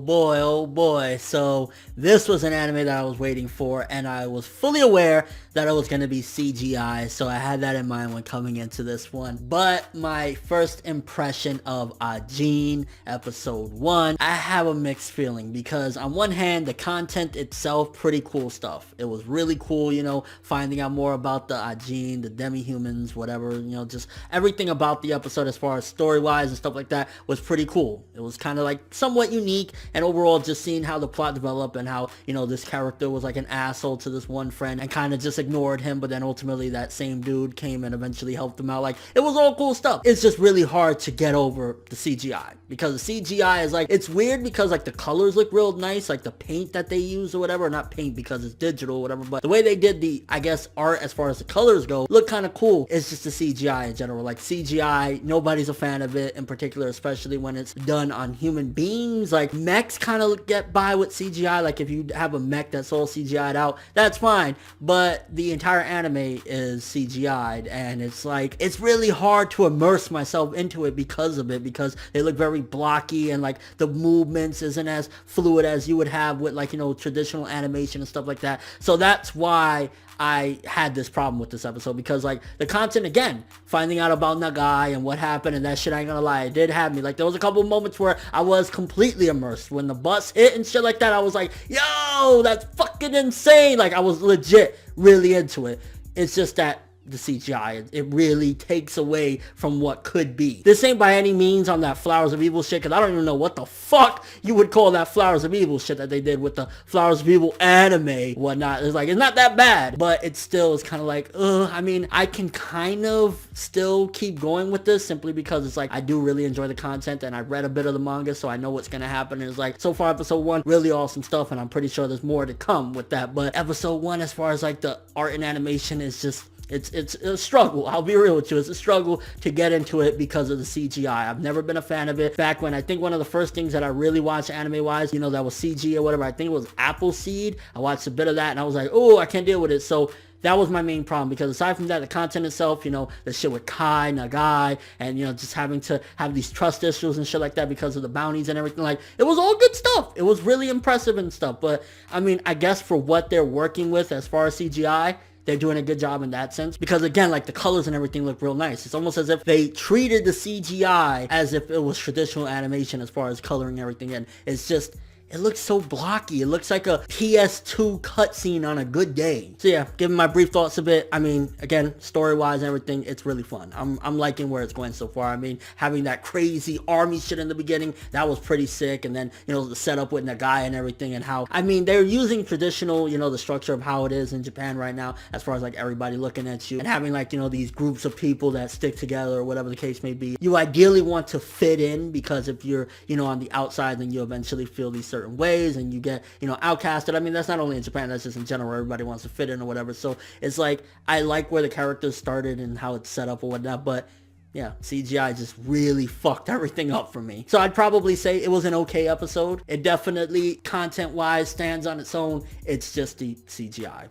oh boy. So this was an anime that I was waiting for, and I was fully aware that it was going to be CGI, so I had that in mind when coming into this one. But my first impression of AJIN episode 1, I have a mixed feeling, because on one hand, the content itself, pretty cool stuff. It was really cool, you know, finding out more about the AJIN, the demi-humans, whatever, you know, just everything about the episode as far as story-wise and stuff like that was pretty cool. It was kind of like somewhat unique, and overall just seeing how the plot developed and how, you know, this character was like an asshole to this one friend and kind of just ignored him, but then ultimately that same dude came and eventually helped him out. Like, it was all cool stuff. It's just really hard to get over the CGI, because the CGI is like, it's weird because like the colors look real nice, like the paint that they use or whatever, not paint because it's digital or whatever, but the way they did the, I guess, art as far as the colors go, look kind of cool. It's just the CGI in general. Like, CGI, nobody's a fan of it in particular, especially when it's done on human beings. Like, mechs kind of get by with CGI. Like, if you have a mech that's all CGI'd out, that's fine, but the entire anime is CGI'd, and it's like, it's really hard to immerse myself into it because of it, because they look very blocky, and like the movements isn't as fluid as you would have with, like, you know, traditional animation and stuff like that. So that's why I had this problem with this episode, because like the content, again, finding out about Nagai and what happened and that shit, I ain't gonna lie, it did have me. Like, there was a couple of moments where I was completely immersed. When the bus hit and shit like that, I was like, yo, that's fucking insane. Like, I was legit really into it. It's just that the CGI, it really takes away from what could be. This ain't by any means on that Flowers of Evil shit, because I don't even know what the fuck you would call that Flowers of Evil shit that they did with the Flowers of Evil anime, whatnot. It's like, it's not that bad, but it still is kind of like, I mean, I can kind of still keep going with this simply because it's like, I do really enjoy the content, and I read a bit of the manga, so I know what's gonna happen. And it's like, so far episode 1, really awesome stuff, and I'm pretty sure there's more to come with that. But episode 1, as far as like the art and animation, is just, it's a struggle. I'll be real with you. It's a struggle to get into it because of the CGI. I've never been a fan of it. Back when, I think one of the first things that I really watched anime-wise, you know, that was CG or whatever, I think it was Appleseed. I watched a bit of that, and I was like, oh, I can't deal with it. So that was my main problem, because aside from that, the content itself, you know, the shit with Kai, Nagai, and, you know, just having to have these trust issues and shit like that because of the bounties and everything, like, it was all good stuff. It was really impressive and stuff. But, I mean, I guess for what they're working with as far as CGI, they're doing a good job in that sense, because again, like, the colors and everything look real nice. It's almost as if they treated the CGI as if it was traditional animation as far as coloring and everything, and it's just, it looks so blocky. It looks like a PS2 cutscene on a good day. So yeah, giving my brief thoughts a bit. I mean, again, story-wise and everything, it's really fun. I'm liking where it's going so far. I mean, having that crazy army shit in the beginning, that was pretty sick. And then, you know, the setup with Nagai and everything, and how, I mean, they're using traditional, you know, the structure of how it is in Japan right now, as far as like everybody looking at you and having, like, you know, these groups of people that stick together or whatever the case may be. You ideally want to fit in, because if you're, you know, on the outside, then you eventually feel these certain ways and you get, you know, outcasted. I mean, that's not only in Japan, that's just in general. Everybody wants to fit in or whatever. So it's like, I like where the characters started and how it's set up or whatnot, but yeah, CGI just really fucked everything up for me. So I'd probably say it was an okay episode. It definitely, content-wise, stands on its own. It's just the CGI,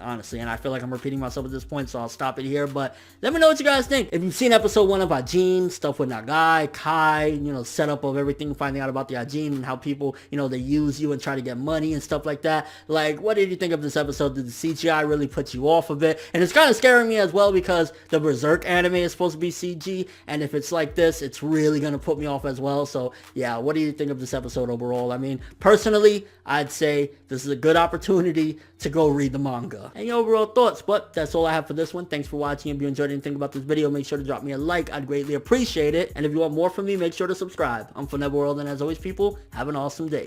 honestly, and I feel like I'm repeating myself at this point, so I'll stop it here. But let me know what you guys think. If you've seen episode 1 of AJIN, stuff with Nagai, Kai, you know, setup of everything, finding out about the AJIN and how people, you know, they use you and try to get money and stuff like that. Like, what did you think of this episode? Did the CGI really put you off of it? And it's kind of scaring me as well, because the Berserk anime is supposed to be CG, and if it's like this, it's really going to put me off as well. So yeah, what do you think of this episode overall? I mean, personally, I'd say this is a good opportunity to go read the manga and your overall thoughts. But that's all I have for this one. Thanks for watching. If you enjoyed anything about this video, make sure to drop me a like. I'd greatly appreciate it. And if you want more from me, make sure to subscribe. I'm ForneverWorld, and as always, people, have an awesome day.